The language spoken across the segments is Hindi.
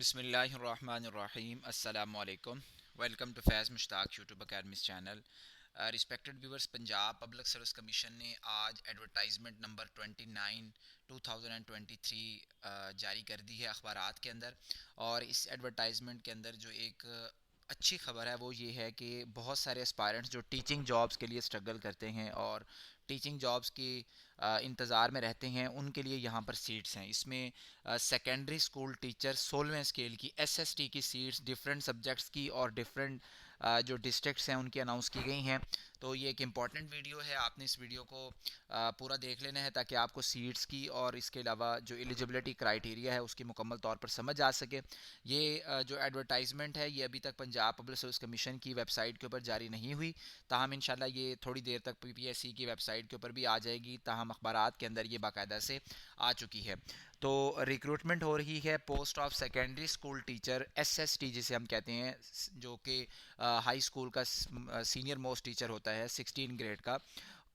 बिस्मिल्लाहिर्रहमानिर्रहीम अस्सलामुअलैकुम। Welcome to Faiz Mushtaq YouTube academy's channel. Respected viewers, Punjab public service commission ने आज एडवर्टाइजमेंट नंबर 29 2023 जारी कर दी है अखबारात के अंदर। और इस एडवर्टाइजमेंट के अंदर जो एक अच्छी खबर है वो ये है कि बहुत सारे एस्पायरेंट्स जो टीचिंग जॉब्स के लिए स्ट्रगल करते हैं और टीचिंग जॉब्स की इंतज़ार में रहते हैं, उनके लिए यहाँ पर सीट्स हैं। इसमें सेकेंडरी स्कूल टीचर 16वें स्केल की एसएसटी की सीट्स डिफरेंट सब्जेक्ट्स की और डिफरेंट जो डिस्ट्रिक्ट्स हैं उनकी अनाउंस की गई हैं। तो ये एक इम्पॉर्टेंट वीडियो है, आपने इस वीडियो को पूरा देख लेना है ताकि आपको सीट्स की और इसके अलावा जो एलिजिबिलिटी क्राइटेरिया है उसकी मुकम्मल तौर पर समझ आ सके। ये जो एडवर्टाइजमेंट है ये अभी तक पंजाब पब्लिक सर्विस कमीशन की वेबसाइट के ऊपर जारी नहीं हुई, ताहम इंशाल्लाह ये थोड़ी देर तक पीपीएससी की वेबसाइट के ऊपर भी आ जाएगी। ताहम अखबारात के अंदर ये बाकायदा से आ चुकी है। तो रिक्रूटमेंट हो रही है post of secondary school teacher SST जिसे हम कहते हैं, जो कि हाई स्कूल का सीनियर मोस्ट टीचर होता है 16 ग्रेड का।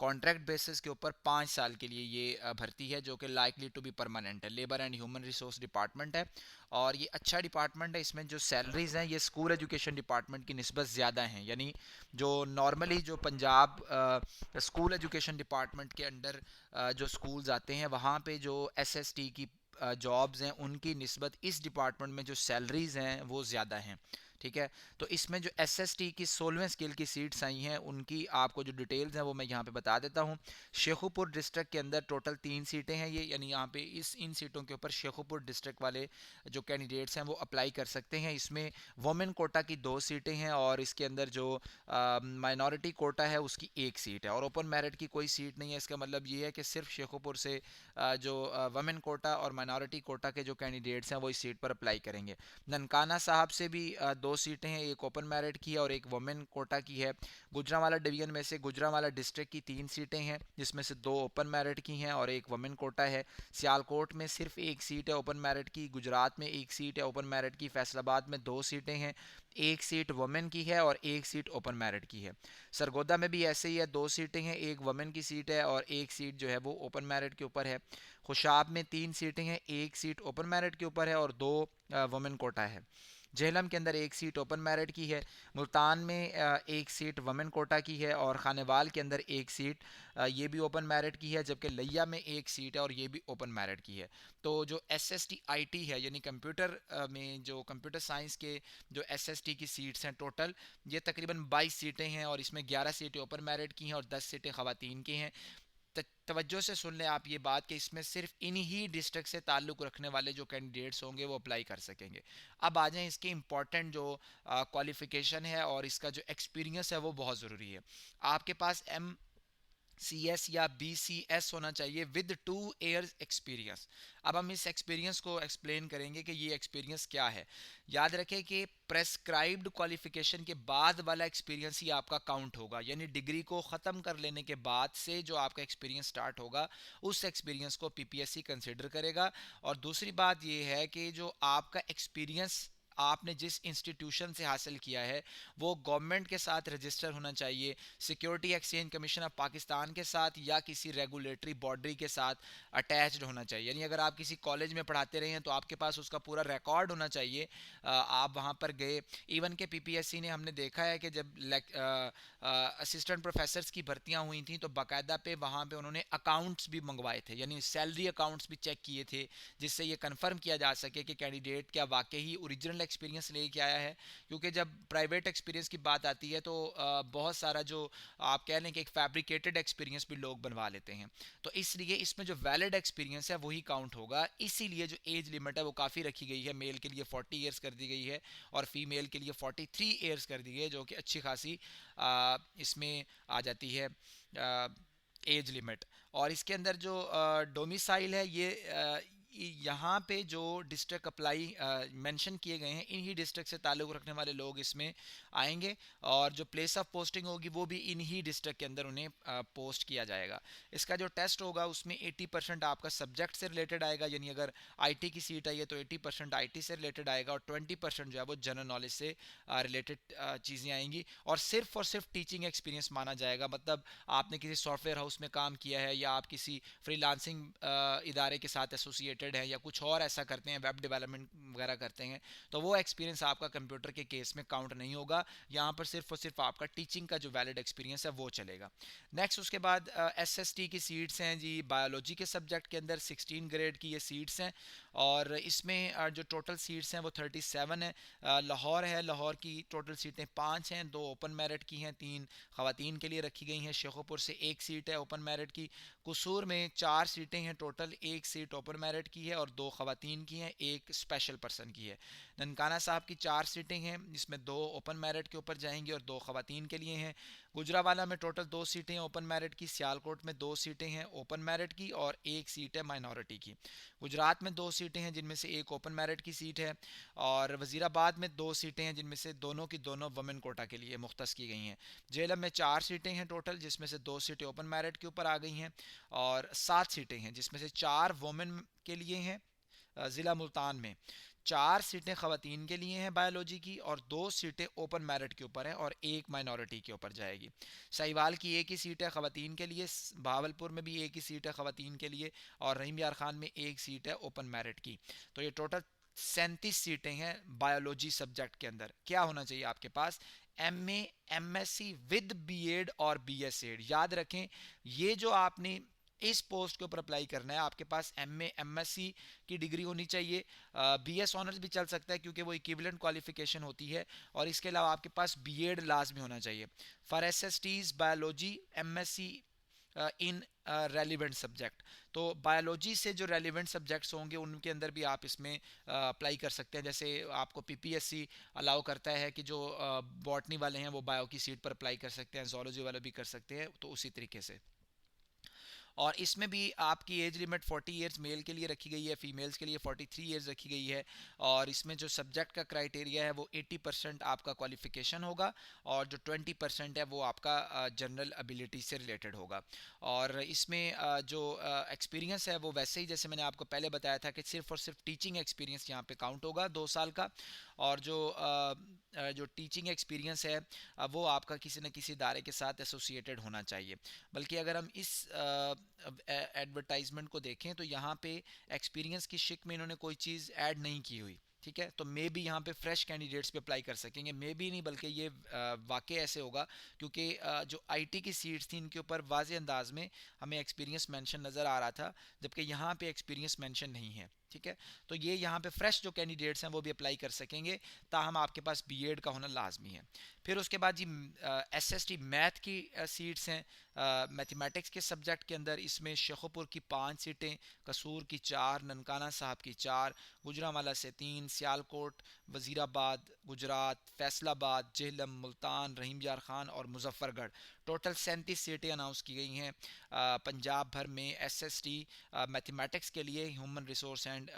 कॉन्ट्रैक्ट बेसिस के ऊपर 5 साल के लिए ये भर्ती है, जो कि लाइकली टू बी परमानेंट है। Labour and human resource department है और ये अच्छा डिपार्टमेंट है। इसमें जो सैलरीज हैं ये स्कूल एजुकेशन डिपार्टमेंट की निस्बत ज़्यादा हैं, यानी जो नॉर्मली जो पंजाब स्कूल एजुकेशन डिपार्टमेंट के अंडर जो स्कूल्स आते हैं वहाँ पे जो एसएसटी की जॉब्स हैं उनकी निस्बत इस डिपार्टमेंट में जो सैलरीज हैं वो ज़्यादा हैं। ठीक है, तो इसमें जो एसएसटी की 16वें स्केल की सीट्स आई हैं उनकी आपको जो डिटेल्स हैं वो मैं यहाँ पे बता देता हूँ। शेखुपुर डिस्ट्रिक्ट के अंदर टोटल 3 सीटें हैं ये, यानी यहाँ पे इन सीटों के ऊपर शेखुपुर डिस्ट्रिक्ट वाले जो कैंडिडेट्स हैं वो अप्लाई कर सकते हैं। इसमें वुमेन कोटा की 2 सीटें हैं और इसके अंदर जो माइनॉरिटी कोटा है उसकी 1 सीट है और ओपन मेरिट की कोई सीट नहीं है। इसका मतलब ये है कि सिर्फ शेखुपुर से जो वुमेन कोटा और माइनॉरिटी कोटा के जो कैंडिडेट्स हैं वो इस सीट पर अप्लाई करेंगे। ननकाना साहब से भी 2 सीटें हैं, एक ओपन मेरिट की है और एक वुमेन कोटा की है। गुजरांवाला डिवीजन में से गुजरांवाला डिस्ट्रिक्ट की 3 सीटें हैं, जिसमें से 2 ओपन मेरिट की हैं और एक वुमेन कोटा है। सियालकोट में सिर्फ 1 सीट है ओपन मेरिट की, गुजरात में 1 सीट है ओपन मेरिट की, फैसलाबाद में 2 सीटें हैं, 1 सीट वुमेन की है और 1 सीट ओपन मेरिट की है। सरगोदा में भी ऐसे ही है, 2 सीटें हैं, एक वुमेन की सीट है और 1 सीट जो है वो ओपन मेरिट के ऊपर है। खुशाब में 3 सीटें हैं, 1 सीट ओपन मेरिट के ऊपर है और 2 वुमेन कोटा है। झेलम के अंदर 1 सीट ओपन मेरिट की है। मुल्तान में 1 सीट वुमेन कोटा की है और खानेवाल के अंदर 1 सीट ये भी ओपन मेरिट की है, जबकि लिया में 1 सीट है और ये भी ओपन मेरिट की है। तो जो S S T I T है, यानी कंप्यूटर में जो कंप्यूटर साइंस के जो एस एस टी की सीट्स हैं टोटल, ये तकरीबन 22 सीटें हैं और इसमें 11 सीटें ओपन मेरिट की हैं और 10 सीटें ख़वातीन की हैं। तवज्जो से सुन लें आप ये बात कि इसमें सिर्फ इन्हीं ही डिस्ट्रिक्ट से ताल्लुक़ रखने वाले जो कैंडिडेट्स होंगे वो अप्लाई कर सकेंगे। अब आ जाएँ इसके इंपॉर्टेंट जो क्वालिफ़िकेशन है और इसका जो एक्सपीरियंस है वो बहुत ज़रूरी है। आपके पास CS या BCS होना चाहिए विद 2 ईयर्स एक्सपीरियंस। अब हम इस एक्सपीरियंस को एक्सप्लेन करेंगे कि ये एक्सपीरियंस क्या है। याद रखें कि प्रेस्क्राइब्ड क्वालिफिकेशन के बाद वाला एक्सपीरियंस ही आपका काउंट होगा, यानी डिग्री को ख़त्म कर लेने के बाद से जो आपका एक्सपीरियंस स्टार्ट होगा उस एक्सपीरियंस को PPSC कंसिडर करेगा। और दूसरी बात ये है कि जो आपका एक्सपीरियंस आपने जिस इंस्टीट्यूशन से हासिल किया है वो गवर्नमेंट के साथ रजिस्टर होना चाहिए, security exchange commission of Pakistan के साथ या किसी रेगुलेटरी बॉडी के साथ अटैच्ड होना चाहिए। यानी अगर आप किसी कॉलेज में पढ़ाते रहे हैं तो आपके पास उसका पूरा रिकॉर्ड होना चाहिए, आप वहाँ पर गए। इवन के PPSC ने हमने देखा है कि जब असिस्टेंट प्रोफेसर्स की भर्तियाँ हुई थी तो बाकायदा पे वहाँ पे उन्होंने अकाउंट्स भी मंगवाए थे, यानी सैलरी अकाउंट्स भी चेक किए थे, जिससे ये कन्फर्म किया जा सके कि कैंडिडेट क्या वाकई ही ओरिजिनल एक्सपीरियंस लेके आया है। क्योंकि जब प्राइवेट एक्सपीरियंस की बात आती है तो बहुत सारा जो आप कह लें कि एक फैब्रिकेटेड एक्सपीरियंस भी लोग बनवा लेते हैं। तो इसलिए इसमें जो वैलिड एक्सपीरियंस है वही काउंट होगा। इसीलिए जो एज लिमिट है वो काफ़ी रखी गई है, मेल के लिए 40 ईयर्स कर दी गई है और फीमेल के लिए 43 ईयर्स कर दी गई है, जो कि अच्छी खासी इसमें आ जाती है एज लिमिट। और इसके अंदर जो डोमिसाइल है ये यहाँ पे जो डिस्ट्रिक्ट अप्लाई मेंशन किए गए हैं इन्हीं डिस्ट्रिक्ट से ताल्लुक़ रखने वाले लोग इसमें आएंगे और जो प्लेस ऑफ पोस्टिंग होगी वो भी इन्हीं डिस्ट्रिक्ट के अंदर उन्हें पोस्ट किया जाएगा। इसका जो टेस्ट होगा उसमें 80% आपका सब्जेक्ट से रिलेटेड आएगा, यानी अगर IT की सीट आई है तो 80% IT से रिलेटेड आएगा और 20% जो है वो जनरल नॉलेज से रिलेटेड चीज़ें आएंगी और सिर्फ टीचिंग एक्सपीरियंस माना जाएगा। मतलब आपने किसी सॉफ्टवेयर हाउस में काम किया है या आप किसी फ्रीलांसिंग इदारे के साथ एसोसिएटेड रिलेटेड है या कुछ और ऐसा करते हैं, वेब डेवलपमेंट वगैरह करते हैं, तो वो एक्सपीरियंस आपका कंप्यूटर के केस में काउंट नहीं होगा। यहाँ पर सिर्फ और सिर्फ आपका टीचिंग का जो वैलिड एक्सपीरियंस है वो चलेगा। नेक्स्ट उसके बाद एसएसटी की सीट्स हैं जी, बायोलॉजी के सब्जेक्ट के अंदर 16 ग्रेड की ये सीट्स हैं, और इसमें जो टोटल सीट्स हैं वो 37 है। लाहौर है, लाहौर की टोटल सीटें 5 हैं, 2 ओपन मेरिट की हैं, 3 ख़वातीन के लिए रखी गई हैं। शेखोपुर से 1 सीट है ओपन मेरिट की। कसूर में 4 सीटें हैं टोटल, 1 सीट ओपन मेरिट की है और 2 ख़वातीन की हैं, 1 स्पेशल पर्सन की है। ननकाना साहब की 4 सीटें हैं, जिसमें 2 ओपन मेरिट के ऊपर जाएंगी और 2 ख़वातीन के लिए हैं। गुजरावाला में टोटल 2 सीटें हैं ओपन मेरिट की, सियालकोट में 2 सीटें हैं ओपन मेरिट की और 1 सीट है माइनॉरिटी की। गुजरात में 2 सीटें हैं जिनमें से 1 ओपन मेरिट की सीट है, और वज़ीराबाद में 2 सीटें हैं जिनमें से दोनों की दोनों वुमेन कोटा के लिए मुख्तस की गई हैं। जेलम में 4 सीटें हैं टोटल, जिसमें से 2 सीटें ओपन मेरिट के ऊपर आ गई हैं, और 7 सीटें हैं जिसमें से 4 वुमेन के लिए हैं। ज़िला मुल्तान में 4 सीटें ख़वातीन के लिए हैं बायोलॉजी की, और 2 सीटें ओपन मेरिट के ऊपर हैं और 1 माइनॉरिटी के ऊपर जाएगी। सहीवाल की 1 ही सीट है ख़वातीन के लिए, बहावलपुर में भी 1 ही सीट है ख़वातीन के लिए, और रहीम यार खान में 1 सीट है ओपन मेरिट की। तो ये टोटल 37 सीटें हैं बायोलॉजी सब्जेक्ट के अंदर। क्या होना चाहिए आपके पास? एमए, एमएससी विद बीएड और बीएसएड। याद रखें, ये जो आपने इस पोस्ट के ऊपर अप्लाई करना है, आपके पास एमए एमएससी की डिग्री होनी चाहिए। बीएस ऑनर्स भी चल सकता है क्योंकि वो इक्विवेलेंट क्वालिफिकेशन होती है, और इसके अलावा आपके पास बीएड लाजमी होना चाहिए। For SSTs biology MSc in relevant subject. तो बायोलॉजी से जो रेलिवेंट सब्जेक्ट्स होंगे उनके अंदर भी आप इसमें अप्लाई कर सकते हैं। जैसे आपको पीपीएससी अलाउ करता है कि जो बॉटनी वाले हैं वो बायो की सीट पर अप्लाई कर सकते हैं, जोलॉजी वाले भी कर सकते हैं, तो उसी तरीके से। और इसमें भी आपकी एज लिमिट 40 इयर्स मेल के लिए रखी गई है, फीमेल्स के लिए 43 इयर्स रखी गई है, और इसमें जो सब्जेक्ट का क्राइटेरिया है वो 80% आपका क्वालिफिकेशन होगा, और जो 20% है वो आपका जनरल एबिलिटी से रिलेटेड होगा। और इसमें जो एक्सपीरियंस है वो वैसे ही जैसे मैंने आपको पहले बताया था कि सिर्फ और सिर्फ टीचिंग एक्सपीरियंस यहाँ पे काउंट होगा 2 साल का, और जो टीचिंग एक्सपीरियंस है वो आपका किसी न किसी इदारे के साथ एसोसिएटेड होना चाहिए। बल्कि अगर हम इस एडवर्टाइजमेंट को देखें तो यहाँ पे एक्सपीरियंस की शिक में इन्होंने कोई चीज़ ऐड नहीं की हुई, ठीक है। तो मे बी यहाँ पे फ्रेश कैंडिडेट्स पे अप्लाई कर सकेंगे, मे बी नहीं बल्कि ये वाकई ऐसे होगा, क्योंकि जो आईटी की सीट्स थी इनके ऊपर वाज़े अंदाज में हमें एक्सपीरियंस मेंशन नज़र आ रहा था, जबकि यहाँ पे एक्सपीरियंस मेंशन नहीं है, ठीक है। तो ये यहाँ पे फ्रेश जो कैंडिडेट्स हैं वो भी अप्लाई कर सकेंगे, ताहम आपके पास बीएड का होना लाजमी है। फिर उसके बाद जी एसएसटी मैथ की सीट्स हैं मैथमेटिक्स के सब्जेक्ट के अंदर। इसमें शेखोपुर की 5 सीटें, कसूर की 4, ननकाना साहब की 4, गुजरांवाला से 3, सियालकोट, वज़ीराबाद, गुजरात, फैसलाबाद, जेहलम, मुल्तान, रहीम यार खान और मुजफ्फरगढ़। टोटल 37 सीटें अनाउंस की गई हैं पंजाब भर में एसएसटी मैथमेटिक्स के लिए। Human resource and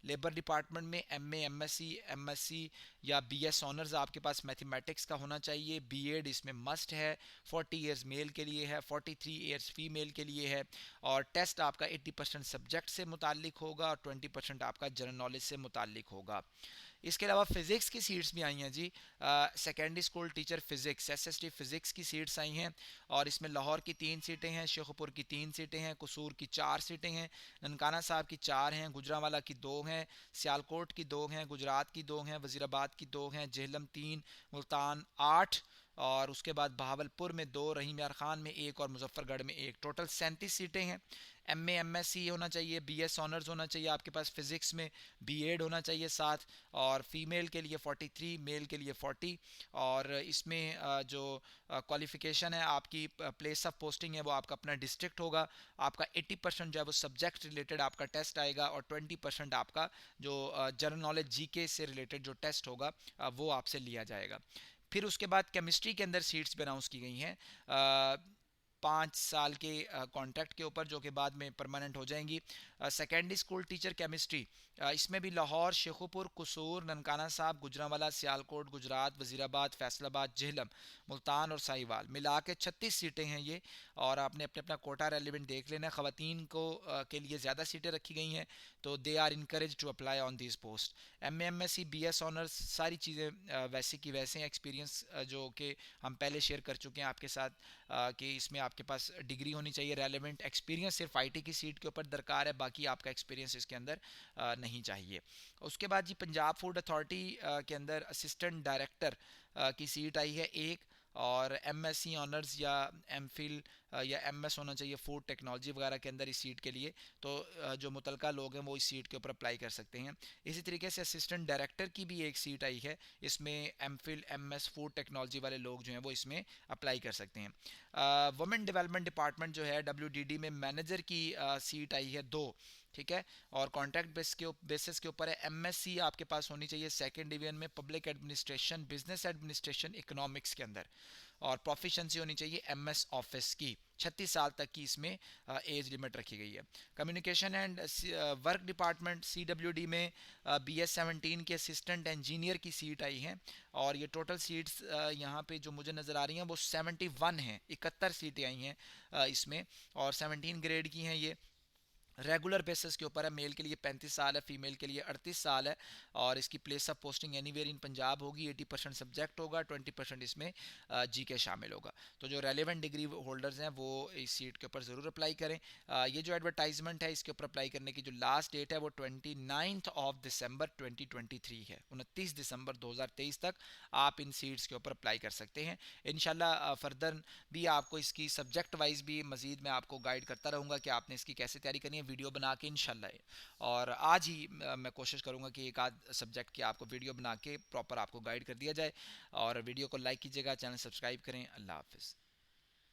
labour department में एमए, एमएससी या बीएस ऑनर्स आपके पास मैथमेटिक्स का होना चाहिए। बीएड इसमें मस्ट है। 40 इयर्स मेल के लिए है, 43 इयर्स फीमेल के लिए है, और टेस्ट आपका 80% सब्जेक्ट से मुतालिक होगा और 20% आपका जनरल नॉलेज से मुतालिक होगा। इसके अलावा फ़िज़िक्स की सीट्स भी आई हैं जी, secondary school teacher physics SST physics की सीट्स आई हैं, और इसमें लाहौर की 3 सीटें हैं, शेखपुर की 3 सीटें हैं, कसूर की 4 सीटें हैं, ननकाना साहब की 4 हैं, गुजरांवाला की 2 हैं, सियालकोट की 2 हैं, गुजरात की 2 हैं, वज़ीराबाद की 2 हैं, जेहलम 3, मुल्तान 8, और उसके बाद बहावलपुर में 2, रहीम यार खान में 1 और मुजफ्फरगढ़ में 1। टोटल 37 सीटें हैं। एमए एमएससी होना चाहिए, बीएस ऑनर्स होना चाहिए आपके पास फ़िज़िक्स में, बीएड होना चाहिए साथ, और फीमेल के लिए 43, मेल के लिए 40। और इसमें जो क्वालिफ़िकेशन है आपकी, प्लेस ऑफ पोस्टिंग है वो आपका अपना डिस्ट्रिक्ट होगा। आपका 80% जो है वो सब्जेक्ट रिलेटेड आपका टेस्ट आएगा, और 20% आपका जो जनरल नॉलेज जीके से रिलेटेड जो टेस्ट होगा वो आपसे लिया जाएगा। फिर उसके बाद केमिस्ट्री के अंदर सीट्स भी अनाउंस की गई हैं 5 साल के कॉन्ट्रैक्ट के ऊपर, जो कि बाद में परमानेंट हो जाएंगी। सेकेंडरी स्कूल टीचर केमिस्ट्री, इसमें भी लाहौर, शेखुपुर, कसूर, ननकाना साहब, गुजरांवाला, सियालकोट, गुजरात, वज़ीराबाद, फैसलाबाद, जेहलम, मुल्तान और साहिवाल मिला के 36 सीटें हैं ये, और आपने अपने अपना कोटा रेलिवेंट देख लेना है। ख़वातीन को के लिए ज़्यादा सीटें रखी गई हैं, तो they are encourage to apply on this post. MSc BS honours सारी चीज़ें वैसे की वैसे हैं। एक्सपीरियंस जो कि हम पहले शेयर कर चुके हैं आपके साथ कि इसमें आपके पास डिग्री होनी चाहिए रेलेवेंट, एक्सपीरियंस सिर्फ आईटी की सीट के ऊपर दरकार है, बाकी आपका एक्सपीरियंस इसके अंदर नहीं चाहिए। उसके बाद जी पंजाब फूड अथॉरिटी के अंदर असिस्टेंट डायरेक्टर की सीट आई है एक, और एमएससी ऑनर्स या एमफिल या एमएस होना चाहिए फूड टेक्नोलॉजी वगैरह के अंदर इस सीट के लिए। तो जो मुतलका लोग हैं वो इस सीट के ऊपर अप्लाई कर सकते हैं। इसी तरीके से असिस्टेंट डायरेक्टर की भी एक सीट आई है, इसमें एमफिल एमएस फूड टेक्नोलॉजी वाले लोग जो हैं वो इसमें अप्लाई कर सकते हैं। वुमेन डेवलपमेंट डिपार्टमेंट जो है डब्ल्यूडीडी में मैनेजर की सीट आई है 2, ठीक है, और कॉन्ट्रैक्ट बेसिस के ऊपर है। एमएससी आपके पास होनी चाहिए सेकंड डिवीजन में public administration, business administration, economics के अंदर, और प्रोफिशेंसी होनी चाहिए एमएस ऑफिस की। 36 साल तक की इसमें एज लिमिट रखी गई है। Communication and work department CWD में BS17 के असिस्टेंट इंजीनियर की सीट आई है, और ये टोटल सीट्स यहाँ पे जो मुझे नज़र आ रही हैं वो 71 हैं, 71 सीटें आई हैं इसमें, और 17 ग्रेड की हैं ये। रेगुलर बेसिस के ऊपर है, मेल के लिए 35 साल है, फीमेल के लिए 38 साल है, और इसकी place of posting anywhere in Punjab होगी। 80% सब्जेक्ट होगा, 20% इसमें जीके शामिल होगा। तो जो रेलेवेंट डिग्री होल्डर्स हैं वो इस सीट के ऊपर ज़रूर अप्लाई करें। ये जो एडवर्टाइजमेंट है इसके ऊपर अप्लाई करने की जो लास्ट डेट है वो 29 दिसंबर 2023 है। 29 दिसंबर 2023 तक आप इन सीट्स के ऊपर अप्लाई कर सकते हैं। इंशाल्लाह फर्दर भी आपको इसकी सब्जेक्ट वाइज भी मज़ीद मैं आपको गाइड करता रहूँगा कि आपने इसकी कैसे तैयारी करनी है, वीडियो बना के इंशाल्लाह। और आज ही मैं कोशिश करूँगा कि एक आध सब्जेक्ट की आपको वीडियो बना के प्रॉपर आपको गाइड कर दिया जाए। और वीडियो को लाइक कीजिएगा, चैनल सब्सक्राइब करें। अल्लाह हाफिज़।